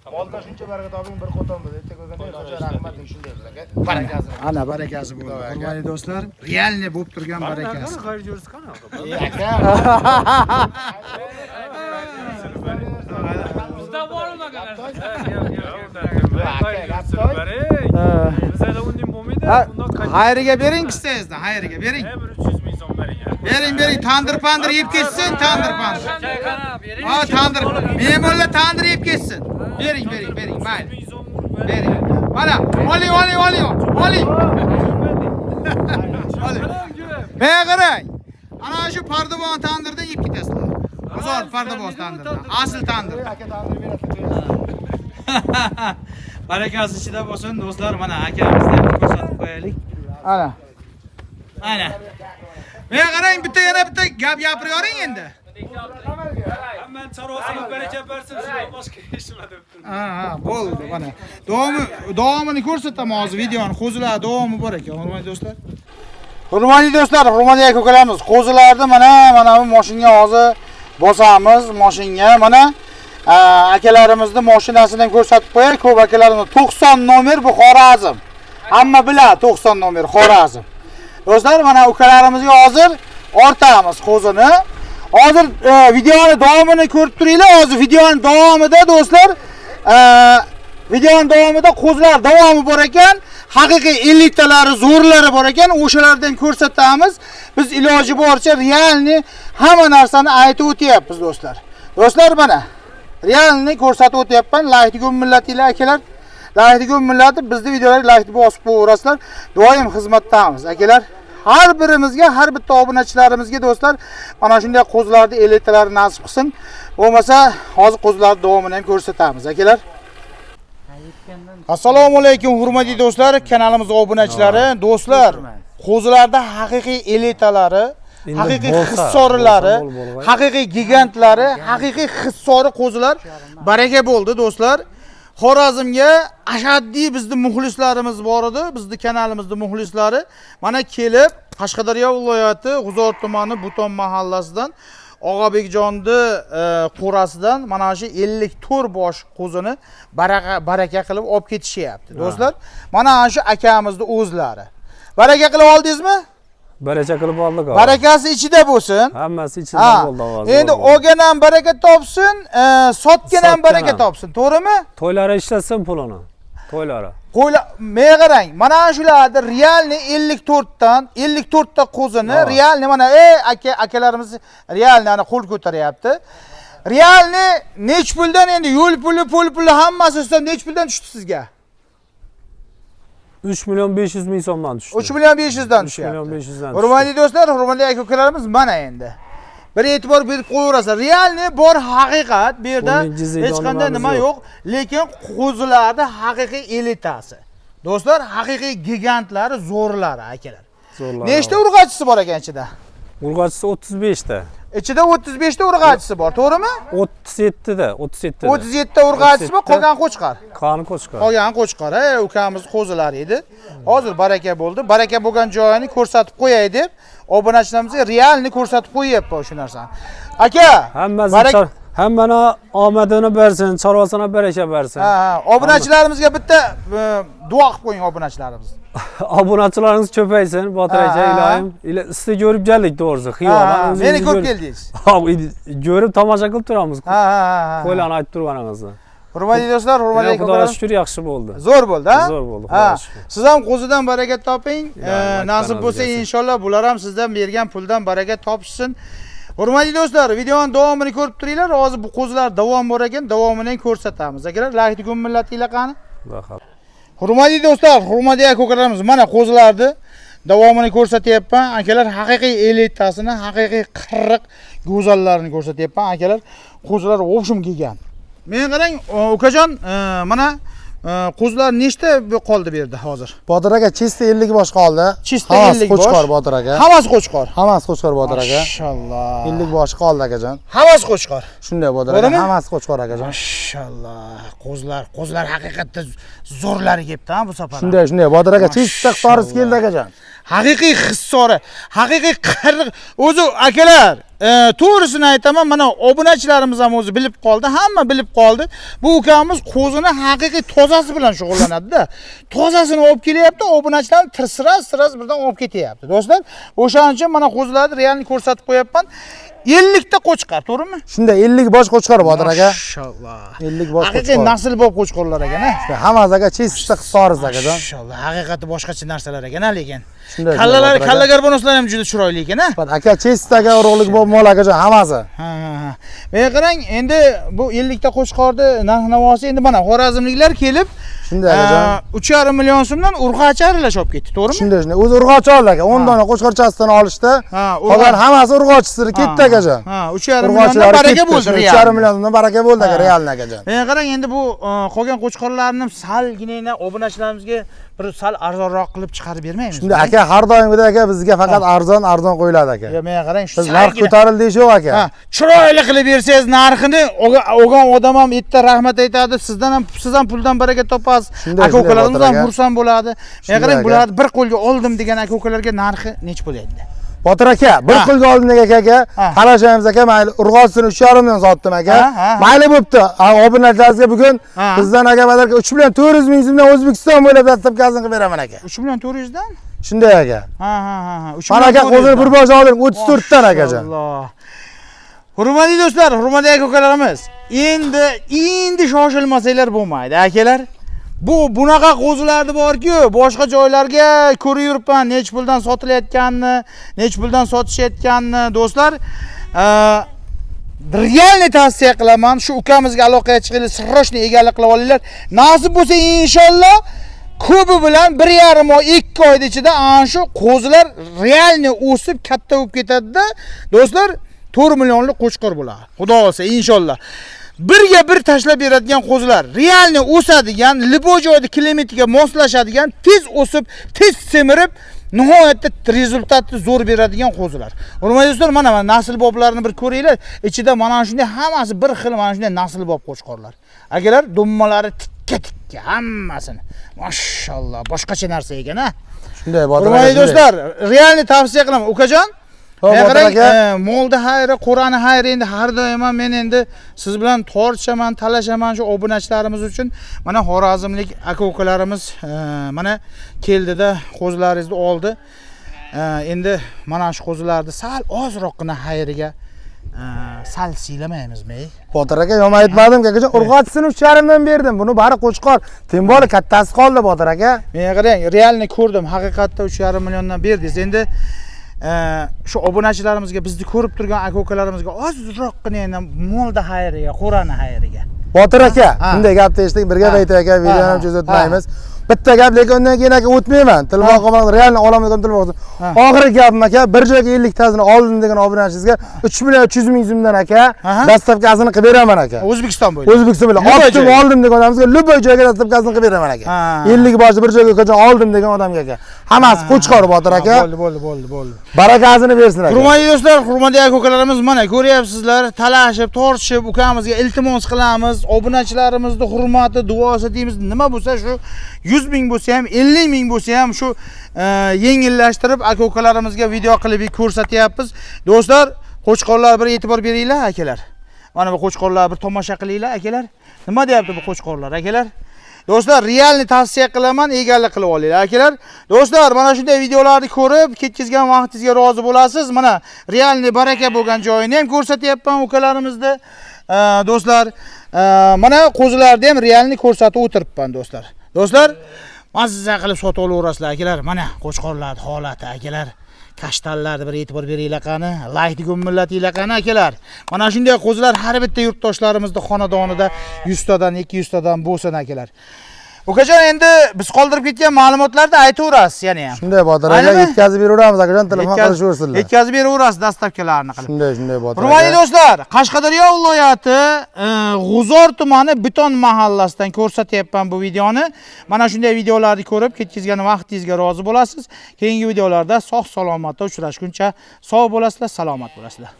Molda shuncha baraka toping bir qo'ton bo'ldi. Erta ko'rganda xo'ja rahmat shunday aka. Barakasi. Ana barakasi bo'ldi. Hurmatli do'stlar, realni bo'lib turgan barakasi. Xayr ko'rskan aka. Aka. Bizda bormi aka? Bizda undan bo'lmaydi. Xayriga bering istaysiz, xayriga bering. 300 ming so'm bering. Bering, tandir pandir yeb ketsin, tandir pandir. Ha, tandir. Me'morlar tandir yeb ketsin. Bering, mayli. Bering. Mana, oling. Men qarang. Ana shu pardabon tandirdan yeb ketasizlar. Bozor pardabon tandirdan. Asl tandir. Aka tandir berasiz. Barakasi ichida bo'lsin do'stlar. Mana akamizni ko'rsatib qo'yaylik. Ana. Men qarang, yana bitta gap gapiravering endi. Men chorvasiga baraka bersin, shundan boshqa hech nima deb turdim. Ha, bo'ldi mana. Davomini ko'rsataman hozir videoni. Qo'zilar davomi bor ekan, hurmatli do'stlar. Hurmatli do'stlar, hurmatli aka-ukalarimiz, qo'zilarni mana bu mashinaga hozir bosamiz, mashinaga mana akalarimizni mashinasidan ko'rsatib qo'yay. Ko'p akalarimiz 90 nomer bu Xorazm. Hamma biladi 90 nomer Xorazm. Do'stlar, mana ukalarimizga hozir ortamiz qo'zini. Hozir videoni davomini ko'rib turinglar. Hozir videoning davomida do'stlar, videoning davomida qo'zilar davomi bor ekan. Haqiqiy elitalari, zo'rlari bor ekan. O'shalardan ko'rsatamiz. Biz iloji boricha realni hamma narsani aytib o'tyapmiz do'stlar. Do'stlar, mana realni ko'rsatib o'tyapman. Laytigun millatinglar akalar. Laytigun millati bizni videolarga layk bosib qo'yaverasizlar. Doim xizmatdamiz akalar. Har birimizga, har bitta obunachilarimizga do'stlar, mana shunday qo'zilarni elitalari nasib qilsin. Bo'lmasa, hozir qo'zilarning davomini ham ko'rsatamiz akalar. Assalomu alaykum hurmatli do'stlar, kanalimiz obunachilari. Do'stlar, qo'zilarda haqiqiy elitalari, haqiqiy hissorlari, haqiqiy gigantlari, haqiqiy hissori qo'zilar baraka bo'ldi do'stlar. Xorazmga ashaddiy bizning muxlislarimiz bor edi, bizning kanalimizning muxlislari. Mana kelib, Qashqadaryo viloyati G'uzor tumani Buton mahallasidan Og'abekjonni qo'rasidan mana shu 54 bosh qo'zini baraka qilib olib ketishyapti. Do'stlar, mana shu akamizning o'zlari. Baraka qilib oldingizmi? Baraka qilib oldik. Barakasi ichida bo'lsin. Hammasi ichida bo'ldi hozir. Endi olgan ham baraka topsin, sotgan ham baraka topsin, to'g'rimi? To'ylari ishlatsin pulini. To'ylari. Men qarang, mana shularda realni 54 ta qo'zini, realni mana akalarimiz realni ana qo'l ko'taryapti. Realni nech puldan endi yo'l puli hammasi ustidan nech puldan tushdi sizga? 3 milyon 500 ming so'mdan tushdi. 3 milyon 500 dan tushyapti. 3 milyon 500 dan. Hurmatli do'stlar, hurmatli aka-ukalarimiz mana endi. Bir e'tibor berib qo'yaverasizlar. Realni bor haqiqat, bu yerda hech qanday nima yo'q, lekin qo'zilarning haqiqiy elitasi. Do'stlar, haqiqiy gigantlari, zo'rlari akalar. Nechta urg'achisi bor ekan ichida? Urg'achisi 35 ta. Ichida 35 ta urg'achisi bor, to'g'rimi? 37 da, 37 da. 37 ta urg'achisi bor, qolgan qo'chqar. Qolgan qo'chqar, ukamiz qo'zilari edi. Hozir baraka bo'ldi. Baraka bo'lgan joyini ko'rsatib qo'yay deb, obunachilarimizga realni ko'rsatib qo'yapti shu narsani. Aka, hammani omadini bersin, chorvasini baraka bersin. Obunachilarimizga bitta duo qilib qo'ying obunachilarimiz. Obunachilaringiz ko'paysin, Botir aka, ilohim. Sizni ko'rib keldik to'g'risi, xiyolan. Meni ko'rib keldingiz. Ko'rib tomosha qilib turamiz. Qo'ylarni aytib turganingizni. Hurmatli do'stlar, hurmatli aka. Xudoga shukr, yaxshi bo'ldi. Zo'r bo'ldi, ha? Zo'r bo'ldi, xudoga shukr. Siz ham qo'zidan baraka toping. Nasib bo'lsa, inshaalloh bular ham sizdan bergan puldan baraka topishsin. Hurmatli do'stlar, videoning davomini ko'rib turinglar. Hozir bu qo'zilar davom bor ekan, davomini ko'rsatamiz. Akalar, laytigun millatinglar qani? Hurmatli do'stlar, hurmatli aka-ukalarimiz, mana qo'zilarni davomini ko'rsatyapman. Akalar, haqiqiy elitasini, haqiqiy qirq go'zallarini ko'rsatyapman. Akalar, qo'zilar o'shim kelgan. Men qarang, ukajon, mana qo'zilar nechta qoldi bu yerda hozir? Botir aka, chista 50 bosh qoldi. Chista 50 bosh. Qo'chqor Botir aka. Hammasi qo'chqor. Hammasi qo'chqor Botir aka. Mashallah. 50 bosh qoldi akajon. Hammasi qo'chqor. Shunday Botir aka, hammasi qo'chqor akajon. Mashallah. Qo'zlar haqiqatda zo'rlari kelibdi, ha bu safar. Shunday Botir aka, chista hisorisi keldi akajon. Haqiqiy hissori, haqiqiy qirq. O'zi akalar, to'g'risini aytaman, mana obunachilarimiz ham o'zi bilib qoldi, hamma bilib qoldi. Bu ukamiz qo'zini haqiqiy tozasi bilan shug'ullanadi-da. Tozasini olib kelyapti, obunachilarni tirsiras birdan olib ketyapti. Do'stlar, o'shaning uchun mana qo'zilarni realni ko'rsatib qo'yapman. 50 ta qo'chqor, to'g'rimi? Shunda 50 bosh qo'chqor Botir aka. Maşallah. 50 bosh Haqiqiy qo'chqor. nasl bo'lib qo'chqorlar ekan, ha? Hammasi aka chista qisoriz akajon. Maşallah, haqiqati boshqacha narsalar ekan, lekin. Shunday. Kallalar bonuslar ham juda chiroyli ekan, ha? Aka chestaga urug'lik bo'lib mol akajon hammasi. Ha. Mana qarang, endi bu 50 ta qo'chqorni narx-navosi endi mana xorazmliklar kelib, Shunday akajon. 3,5 million so'mdan urg'ochi aralash olib ketdi, to'g'rimi? Shunday. O'zi urg'ochi oldi aka. 10 dona qo'chqorchasidan olishdi. Qolgan hammasi urg'ochisini ketdi akajon. Ha, 3,5 milliondan baraka bo'ldi. 3,5 milliondan baraka bo'ldi aka realni akajon. Mana qarang, endi bu qolgan qo'chqorlarni salgina obunachilarimizga bir sal arzonroq qilib chiqarib bermaymiz. Shunda aka har doimgidek aka bizga faqat arzon qo'yiladi aka. Mana qarang, shu Biz narx ko'tarildi deyish yo'q aka. Chiroyli qilib bersangiz narxini olgan odam ham erta rahmat aytadi, siz ham puldan baraka topasiz. Aka-ukalarimiz ham xursand bo'ladi. Mana qarang, bularni bir qo'lga oldim degan aka-ukalarga narxi nech bo'laydi? Botir aka, bir qo'lga oldim degan aka, talashamiz aka, mayli urg'ochini 3,5 million sotdim aka. Mayli bo'pti. Obunachilaringizga bugun bizdan aka Botir aka 3 million 400 ming so'mdan O'zbekiston bo'ylab dastlabkasini qilib beraman aka. 3 million 400 dan? Shunday aka. Ha. Mana aka qo'zini bir bosh oldim 34 dan akajon. Alloh. Hurmatli do'stlar, hurmatli aka-ukalarimiz, endi shoshilmasanglar bo'lmaydi, akalar. Bunaqa qo'zilarni borku, boshqa joylarga ko'rib yuribman, nech puldan sotilayotganini, nech puldan sotishayotganini, do'stlar. Realni tavsiya qilaman, shu ukamizga aloqaga chiqinglar, sirroshni egalik qilib olinglar. Nasib bo'lsa inshaalloh ko'pi bilan 1,5 oy, 2 oyda ichida ana shu qo'zilar realni o'sib katta bo'lib ketadi-da, do'stlar, 4 millionlik qo'chqor bo'ladi. Xudo olsa inshaalloh. Birga bir tashlab beradigan qo'zilar, realni o'sadigan, libo joyda klimatiga moslashadigan, tez o'sib, tez semirib, nihoyatda rezultatni zo'r beradigan qo'zilar. Hurmatli do'stlar, mana naslboblarni bir ko'ringlar. Ichida mana shunday hammasi bir xil mana shunday naslbob qo'chqorlar. Akalar, dummalari tikka hammasini. Mashalloh, boshqacha narsa ekan, ha? Shunday Botir aka. Hurmatli do'stlar, realni tavsiya qilaman, ukajon. Molda hayri, Qur'oni hayri, endi har doim men endi siz bilan tortishaman, talashaman shu obunachilarimiz uchun. Mana xorazmlik aka-ukalarimiz mana keldida qo'zilaringizni oldi. Endi mana shu qo'zilarni sal ozroqgina hayriga sal siylamaymizmi? Botir aka, yomon aytmadim akajon. Urg'ochisini 3,5 dan berdim. Buni bari qo'chqor. Temboli kattasi qoldi Botir aka. Men qarang, realni ko'rdim. Haqiqatda 3,5 milliondan berdingiz. Endi shu obunachilarimizga, bizni ko'rib turgan aka-ukalarimizga ozroqgina endi molda hayriga, Qur'oni hayriga. Botir aka, bunday gapni eshitdik, birga aytay aka, videoni ham cho'zatmaymiz. Bitta gap, lekin undan keyin aka o'tmayman. Tilmoq bilan realni olamigan tilmoq. Oxirgi gapim aka, bir joyga 50 tasini oldim degan obunachingizga 3 million 300 ming so'mdan aka, dastlabkasini qilib beraman aka. O'zbekiston bo'ylab. O'zbekiston bo'ylab oldim degan odamizga luboy joyga dastlabkasini qilib beraman aka. 50 boshni bir joyga ko'cha oldim degan odamga aka. Hammasi qo'chqor Botir aka. Bo'ldi. Barakasini bersin aka. Hurmatli do'stlar, hurmatli aka-ukalarimiz, mana ko'ryapsizlar, talashib, tortishib, ukamizga iltimos qilamiz, obunachilarimizni hurmati, duosi deymiz. Nima bo'lsa shu 100 ming bo'lsa ham, 50 ming bo'lsa ham shu yengillashtirib aka-ukalarimizga video qilib ko'rsatyapmiz. Do'stlar, qo'chqorlar bir e'tibor beringlar akalar. Mana bu qo'chqorlar bir tomosha qilinglar akalar. Nima deyapti bu qo'chqorlar akalar? Do'stlar, realni tavsiya qilaman, egalik qilib olinglar akalar. Do'stlar, mana shunday videolarni ko'rib, ketkizgan vaqtingizga rozi bo'lasiz. Mana realni baraka bo'lgan joyini ham ko'rsatyapman ukalarimizni. Do'stlar, mana qo'zilarni ham realni ko'rsatib o'tiribman do'stlar. Do'stlar, mazza qilib sotib olaverasizlar akalar. Mana qo'chqorlar holati akalar. Kashtanlarni bir e'tibor beringlar qani, laykni gummillatinglar qani akalar. Mana shunday qo'zilar har bitta yurtdoshlarimizning xonadonida 100 tadan, 200 tadan bo'lsin akalar. Ukajon, endi biz qoldirib ketgan ma'lumotlarni aytaverasiz yana ham. Shunday Botir aka, yetkazib beraveramiz akajon, telefon qilishaversinlar. Yetkazib beraverasiz dastlabkilarni qilib. Shunday Botir aka. Hurmatli do'stlar, Qashqadaryo viloyati G'uzor tumani Biton mahallasidan ko'rsatyapman bu videoni. Mana shunday videolarni ko'rib, ketkizgan vaqtingizga rozi bo'lasiz. Keyingi videolarda sog' salomatda uchrashguncha sog' bo'lasizlar, salomat bo'lasizlar.